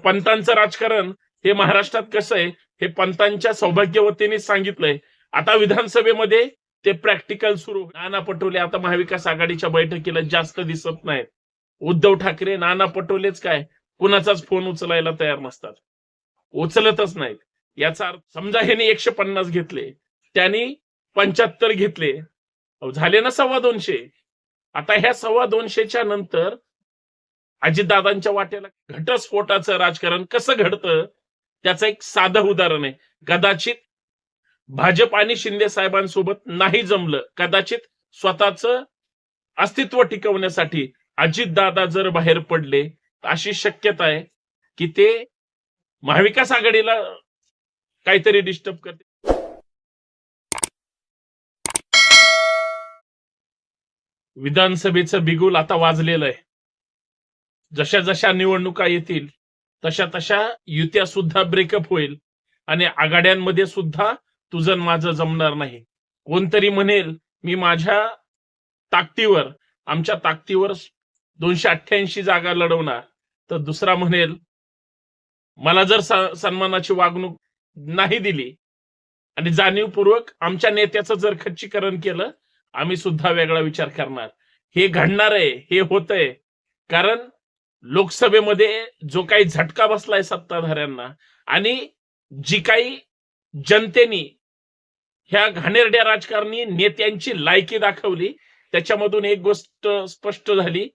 पंतांचं राजकारण हे महाराष्ट्रात कसं आहे हे पंतांच्या सौभाग्यवतीने सांगितलंय. आता विधानसभेमध्ये ते प्रॅक्टिकल सुरू. नाना पटोले आता महाविकास आघाडीच्या बैठकीला जास्त दिसत नाहीत. उद्धव ठाकरे, नाना पटोलेच काय कुणाचाच फोन उचलायला तयार नसतात, उचलतच नाहीत. याचा अर्थ समजा ह्याने 150 घेतले, त्यांनी 75 घेतले, झाले ना 225. आता ह्या 225च्या नंतर अजितदादांच्या वाटेला घटस्फोटाचं राजकारण कसं घडतं त्याचं एक साधं उदाहरण आहे. कदाचित भाजप आणि शिंदे साहेबांसोबत नाही जमलं, कदाचित स्वतःचं अस्तित्व टिकवण्यासाठी अजितदादा जर बाहेर पडले तर अशी शक्यता आहे की ते महाविकास आघाडीला काहीतरी डिस्टर्ब करते. विधानसभेचं बिगुल आता वाजलेलं आहे. जशा जशा निवडणुका येतील तशा तशा युत्या सुद्धा ब्रेकअप होईल आणि आघाड्यांमध्ये सुद्धा तुझं माझं जमणार नाही. कोणतरी म्हणेल मी माझ्या ताकदीवर, आमच्या ताकदीवर 288 जागा लढवणार, तर दुसरा म्हणेल मला जर सन्मानाची वागणूक नाही दिली आणि जाणीवपूर्वक आमच्या नेत्याचं जर खच्चीकरण केलं, आम्ही सुद्धा वेगळा विचार करणार. हे घडणार आहे, हे होतंय. कारण लोकसभेमध्ये जो काही झटका बसलाय सत्ताधाऱ्यांना आणि जी काही जनतेने ह्या घाणेरड्या राजकारणी नेत्यांची लायकी दाखवली, त्याच्यामधून एक गोष्ट स्पष्ट झाली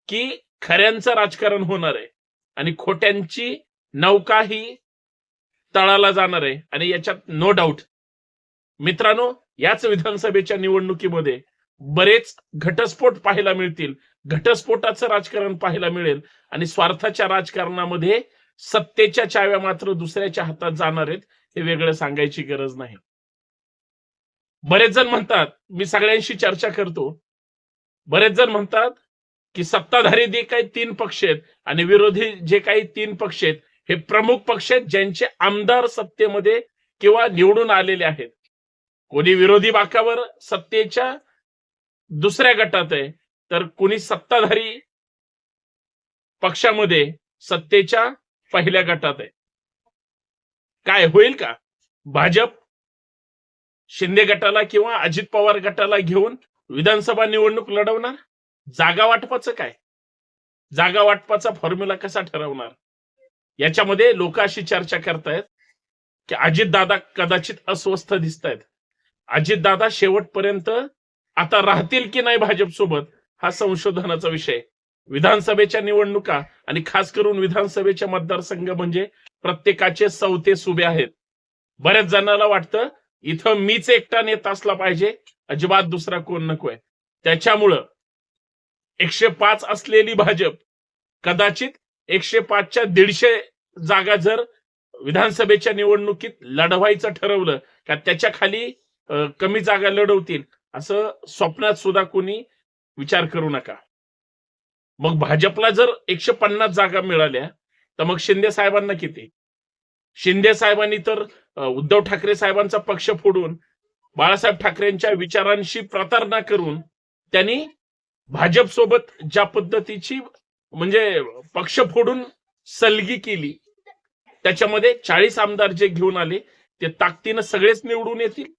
की खऱ्यांचं राजकारण होणार आहे आणि खोट्यांची नौका ही तळाला जाणार आहे. आणि याच्यात नो डाऊट मित्रांनो, याच विधानसभेच्या निवडणुकीमध्ये बरेच घटस्फोट पाहायला मिळतील. घटस्फोटाचं राजकारण पाहायला मिळेल आणि स्वार्थाच्या राजकारणामध्ये सत्तेच्या चाव्या मात्र दुसऱ्याच्या हातात जाणार आहेत, हे वेगळं सांगायची गरज नाही. बरेच जण म्हणतात, मी सगळ्यांशी चर्चा करतो, बरेच जण म्हणतात की सत्ताधारी जे काही 3 पक्ष आहेत आणि विरोधी जे काही 3 पक्ष आहेत हे प्रमुख पक्ष आहेत ज्यांचे आमदार सत्तेमध्ये किंवा निवडून आलेले आहेत. कोणी विरोधी बाकावर सत्तेच्या दुसऱ्या गटात आहे, तर कोणी सत्ताधारी पक्षामध्ये सत्तेच्या पहिल्या गटात आहे. काय होईल का? भाजप शिंदे गटाला किंवा अजित पवार गटाला घेऊन विधानसभा निवडणूक लढवणार? जागा वाटपाचं काय? जागा वाटपाचा फॉर्म्युला कसा ठरवणार? याच्यामध्ये लोक अशी चर्चा करतायत की अजितदादा कदाचित अस्वस्थ दिसतायत. अजितदादा शेवटपर्यंत आता राहतील की नाही भाजप सोबत हा संशोधनाचा विषय. विधानसभेच्या निवडणुका आणि खास करून विधानसभेच्या मतदारसंघ म्हणजे प्रत्येकाचे सवते सुबे आहेत. बऱ्याच जणांना वाटतं इथं मीच एकटा नेता असला पाहिजे, अजिबात दुसरा कोण नकोय. त्याच्यामुळं 105 असलेली भाजप कदाचित 105च्या 150 जागा जर विधानसभेच्या निवडणुकीत लढवायचं ठरवलं का त्याच्या खाली कमी जागा लढवतील असं स्वप्नात सुद्धा कोणी विचार करू नका. मग भाजपला जर 150 जागा मिळाल्या तर मग शिंदे साहेबांना किती? शिंदे साहेबांनी तर उद्धव ठाकरे साहेबांचा पक्ष फोडून बाळासाहेब ठाकरेंच्या विचारांशी प्रतारणा करून त्यांनी भाजप सोबत ज्या पद्धतीची म्हणजे पक्ष फोडून सलगी केली, त्याच्यामध्ये 40 आमदार जे घेऊन आले ते ताकदीनं सगळेच निवडून येतील.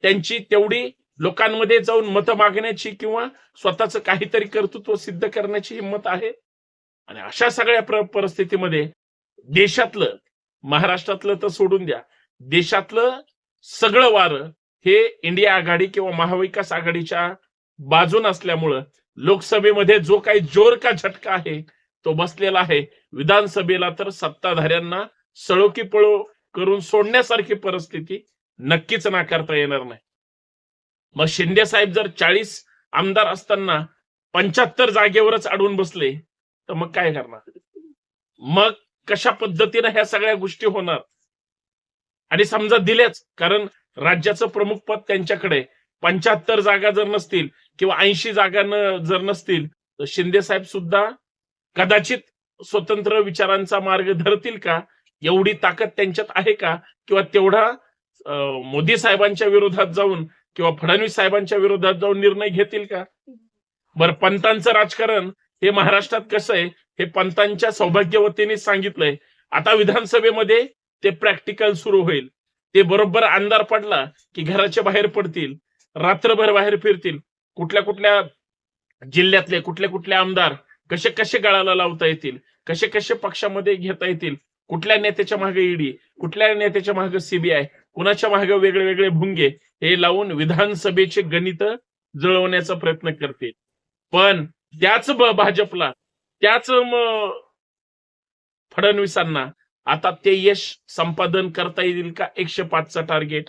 त्यांची तेवढी लोकांमध्ये जाऊन मतं मागण्याची किंवा स्वतःचं काहीतरी कर्तृत्व सिद्ध करण्याची हिंमत आहे. आणि अशा सगळ्या परिस्थितीमध्ये देशातलं, महाराष्ट्रातलं तर सोडून द्या, देशातलं सगळं वारं हे इंडिया आघाडी किंवा महाविकास आघाडीच्या बाजून असल्यामुळं लोकसभेमध्ये जो काही जोर का झटका आहे तो बसलेला आहे. विधानसभेला तर सत्ताधाऱ्यांना सळो की पळो करून सोडण्यासारखी परिस्थिती नक्कीच नाकारता येणार नाही. मग शिंदे साहेब जर 40 आमदार असताना 75 जागेवरच अडवून बसले तर मग काय करणार? मग कशा पद्धतीने ह्या सगळ्या गोष्टी होणार? आणि समजा दिल्याच, कारण राज्याचं प्रमुख पद त्यांच्याकडे, 75 जागा जर नसतील किंवा 80 जागा जर नसतील तर शिंदे साहेब सुद्धा कदाचित स्वतंत्र विचारांचा मार्ग धरतील का? एवढी ताकद त्यांच्यात आहे का? किंवा तेवढा मोदी साहेबांच्या विरोधात जाऊन किंवा फडणवीस साहेबांच्या विरोधात जाऊन निर्णय घेतील का? बरं, पंतांचं राजकारण हे महाराष्ट्रात कसं आहे हे पंतांच्या सौभाग्यवतीने सांगितलंय. आता विधानसभेमध्ये ते प्रॅक्टिकल सुरू होईल. ते बरोबर अंधार पडला की घराच्या बाहेर पडतील, रात्रभर बाहेर फिरतील. कुठल्या कुठल्या जिल्ह्यातले कुठले कुठले आमदार कसे कसे गळाला लावता येतील, कसे कसे पक्षामध्ये घेता येतील, कुठल्या नेत्याच्या मागे ईडी, कुठल्या नेत्याच्या मागे सीबीआय, कुणाच्या मागे वेगळे वेगळे भुंगे हे लावून विधानसभेचे गणित जुळवण्याचा प्रयत्न करतील. पण त्याच भाजपला, त्याच फडणवीसांना आता ते यश संपादन करता येईल का? 105चा टार्गेट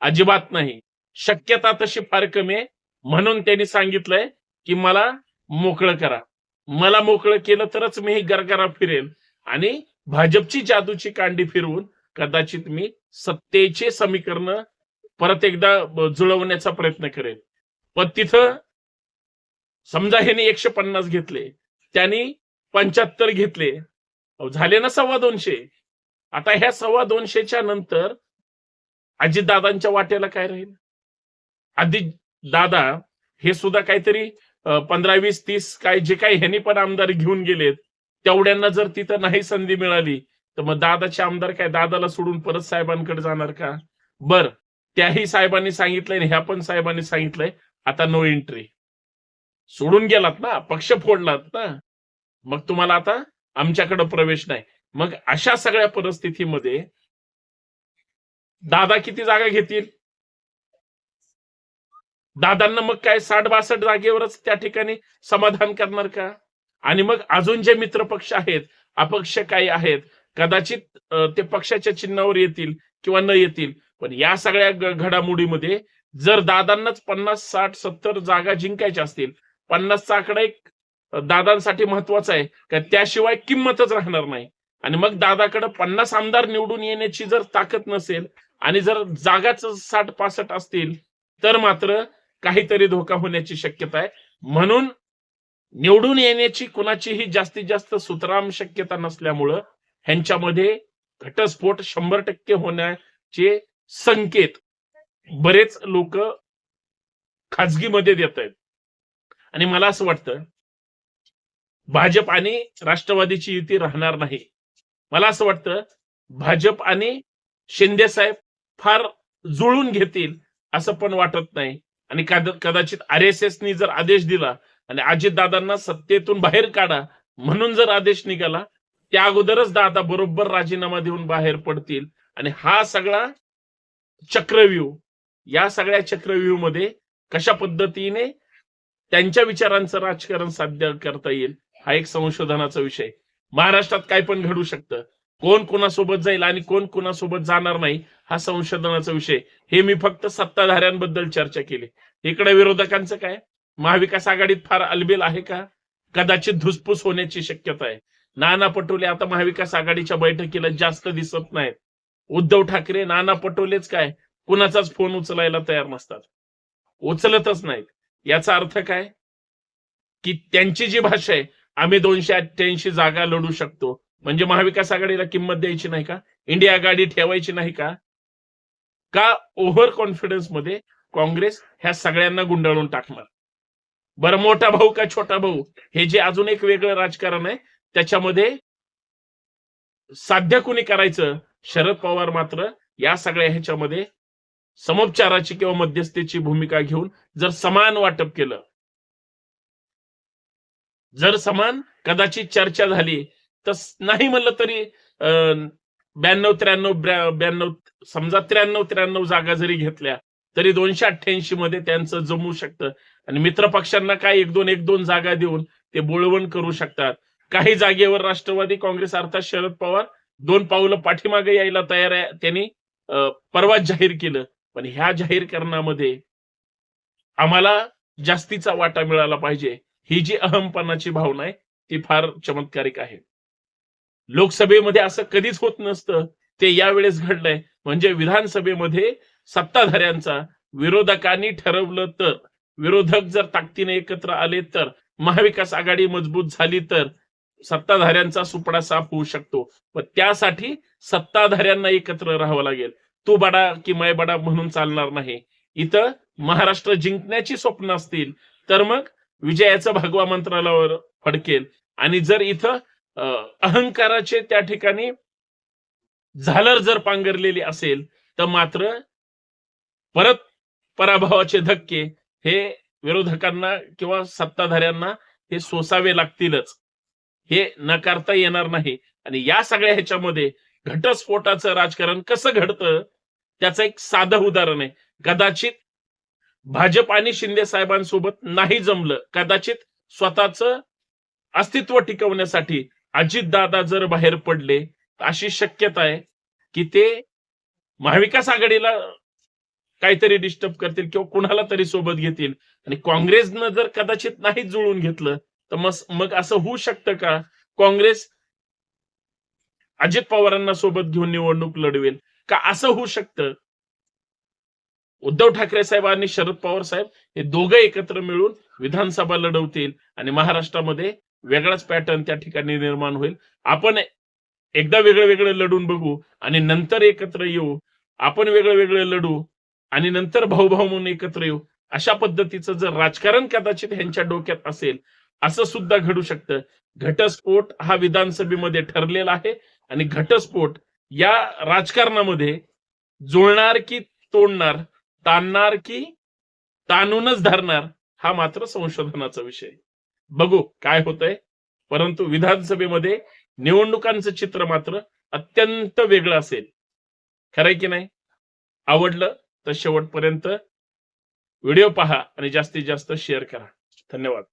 अजिबात नाही. शक्यता तशी फार कमी आहे. म्हणून त्यांनी सांगितलंय की मला मोकळं करा. मला मोकळं केलं तरच मी गरगरा फिरेल आणि भाजपची जादूची कांडी फिरवून कदाचित मी सत्तेचे समीकरण परत एकदा जुळवण्याचा प्रयत्न करेल. पण तिथं समजा ह्यांनी 150 घेतले, त्यांनी 75 घेतले, झाले ना 225. आता ह्या 225च्या नंतर अजितदादांच्या वाट्याला काय राहील? अजित दादा हे सुद्धा काहीतरी 15, 20, 30 काय जे काही ह्यांनी पण आमदार घेऊन गेलेत, तेवढ्यांना जर तिथं नाही संधी मिळाली तर मग दादाचे आमदार काय दादाला सोडून परत साहेबांकडे जाणार का? बर, त्याही साहेबांनी सांगितलंय, ह्या पण साहेबांनी सांगितलंय आता नो एंट्री. सोडून गेलात ना, पक्ष फोडलात ना, मग तुम्हाला आता आमच्याकडे प्रवेश नाही. मग अशा सगळ्या परिस्थितीमध्ये दादा किती जागा घेतील? दादांना मग काय 60-62 जागेवरच त्या ठिकाणी समाधान करणार का? आणि मग अजून जे मित्र पक्ष आहेत, अपक्ष काही आहेत, कदाचित ते पक्षाच्या चिन्हावर येतील किंवा न येतील. पण या सगळ्या घडामोडीमध्ये जर दादांनाच 50, 60, 70 जागा जिंकायच्या असतील, 50चा आकडा एक दादांसाठी महत्वाचा आहे का? त्याशिवाय किंमतच राहणार नाही. आणि मग दादाकडे 50 आमदार निवडून येण्याची जर ताकद नसेल आणि जर जागाच 60-65 असतील तर मात्र काहीतरी धोका होण्याची शक्यता आहे. म्हणून निवडून येण्याची कुणाचीही जास्तीत जास्त सुतराम शक्यता नसल्यामुळं ह्यांच्यामध्ये घटस्फोट 100% होण्याचे संकेत बरेच लोक खाजगीमध्ये देत आहेत. आणि मला असं वाटतं भाजप आणि राष्ट्रवादीची युती राहणार नाही. मला असं वाटतं भाजप आणि शिंदे साहेब फार जुळून घेतील असं पण वाटत नाही. आणि कदाचित RSSनी जर आदेश दिला आणि अजितदादांना सत्तेतून बाहेर काढा म्हणून जर आदेश निघाला, त्या अगोदरच दादा बरोबर राजीनामा देऊन बाहेर पडतील. आणि हा सगळा चक्रव्यूह, या सगळ्या चक्रव्यूह मध्ये कशा पद्धतीने त्यांच्या विचारांचं राजकारण साध्य करता येईल हा एक संशोधनाचा विषय. महाराष्ट्रात काय पण घडू शकतं, कोण कोणासोबत जाईल आणि कोण कोणासोबत जाणार नाही हा संशोधनाचा विषय. हे मी फक्त सत्ताधाऱ्यांबद्दल चर्चा केली. इकडे विरोधकांचं काय? महाविकास आघाडीत फार अलबेल आहे का? कदाचित धुसफूस होण्याची शक्यता आहे. नाना पटोले आता महाविकास आघाडीच्या बैठकीला जास्त दिसत नाहीत. उद्धव ठाकरे, नाना पटोलेच काय कुणाचाच फोन उचलायला तयार नसतात, उचलतच नाहीत. याचा अर्थ काय की त्यांची जी भाषा आहे, आम्ही 288 जागा लढू शकतो, म्हणजे महाविकास आघाडीला किंमत द्यायची नाही का? इंडिया आघाडी ठेवायची नाही का? का ओव्हर कॉन्फिडन्स मध्ये काँग्रेस ह्या सगळ्यांना गुंडाळून टाकणार? बरं, मोठा भाऊ का छोटा भाऊ हे जे अजून एक वेगळं राजकारण आहे, त्याच्यामध्ये साध्य कुणी करायचं? शरद पवार मात्र या सगळ्या ह्याच्यामध्ये समोपचाराची किंवा मध्यस्थीची भूमिका घेऊन जर समान वाटप केलं, जर समान कदाचित चर्चा झाली तर नाही म्हणलं तरी 92-93 समजा 93 जागा जरी घेतल्या तरी 288 मध्ये त्यांचं जमू शकतं. आणि मित्र पक्षांना काय 1-2 जागा देऊन ते बोळवण करू शकतात. काही जागेवर राष्ट्रवादी काँग्रेस अर्थात शरद पवार 2 पावलं पाठीमागे यायला तयार आहे, त्यांनी परवाच जाहीर केलं. पण ह्या जाहीरकरणामध्ये आम्हाला जास्तीचा वाटा मिळाला पाहिजे, ही जी अहमपणाची भावना आहे ती फार चमत्कारिक आहे. लोकसभेमध्ये असं कधीच होत नसतं, ते यावेळेस घडलंय. म्हणजे विधानसभेमध्ये सत्ताधाऱ्यांचा विरोधकांनी ठरवलं तर, विरोधक जर ताकदीने एकत्र आले तर, महाविकास आघाडी मजबूत झाली तर सत्ताधाऱ्यांचा सुपडा साफ होऊ शकतो. पण त्यासाठी सत्ताधाऱ्यांना एकत्र राहावं लागेल. तू बडा की मैं बडा म्हणून चालणार नाही. इथं महाराष्ट्र जिंकण्याची स्वप्न असतील तर मग विजयाचं भगवा मंत्रालयावर फडकेल. आणि जर इथं अहंकाराचे त्या ठिकाणी झालर जर पांघरलेली असेल तर मात्र परत पराभवाचे धक्के हे विरोधकांना किंवा सत्ताधाऱ्यांना हे सोसावे लागतीलच, हे नकारता येणार नाही. आणि या सगळ्या ह्याच्यामध्ये घटस्फोटाचं राजकारण कसं घडतं त्याचं एक साधं उदाहरण आहे. कदाचित भाजप आणि शिंदे साहेबांसोबत नाही जमलं, कदाचित स्वतःचं अस्तित्व टिकवण्यासाठी अजितदादा जर बाहेर पडले तर अशी शक्यता आहे की ते महाविकास आघाडीला काहीतरी डिस्टर्ब करतील किंवा कुणाला तरी सोबत घेतील. आणि काँग्रेसनं जर कदाचित नाही जुळून घेतलं तर मग असं होऊ शकतं का काँग्रेस अजित पवारांना सोबत घेऊन निवडणूक लढवेल का? असं होऊ शकतं. उद्धव ठाकरे साहेब आणि शरद पवार साहेब हे दोघं एकत्र मिळून विधानसभा लढवतील आणि महाराष्ट्रामध्ये वेगळाच पॅटर्न त्या ठिकाणी निर्माण होईल. आपण एकदा वेगळं वेगळं लढून बघू आणि नंतर एकत्र येऊ. आपण वेगळं वेगळं लढू आणि नंतर भाऊ म्हणून एकत्र येऊ. अशा पद्धतीचं जर राजकारण कदाचित ह्यांच्या डोक्यात असेल, असं सुद्धा घडू शकतं. घटस्फोट हा विधानसभेमध्ये ठरलेला आहे आणि घटस्फोट या राजकारणामध्ये जुळणार की तोडणार, ताणणार की ताणूनच धरणार, हा मात्र संशोधनाचा विषय. बघू काय होतंय. परंतु विधानसभेमध्ये निवडणुकांचं चित्र मात्र अत्यंत वेगळं असेल. खरंय की नाही? आवडलं तर शेवटपर्यंत व्हिडिओ पहा आणि जास्तीत जास्त शेअर करा. धन्यवाद.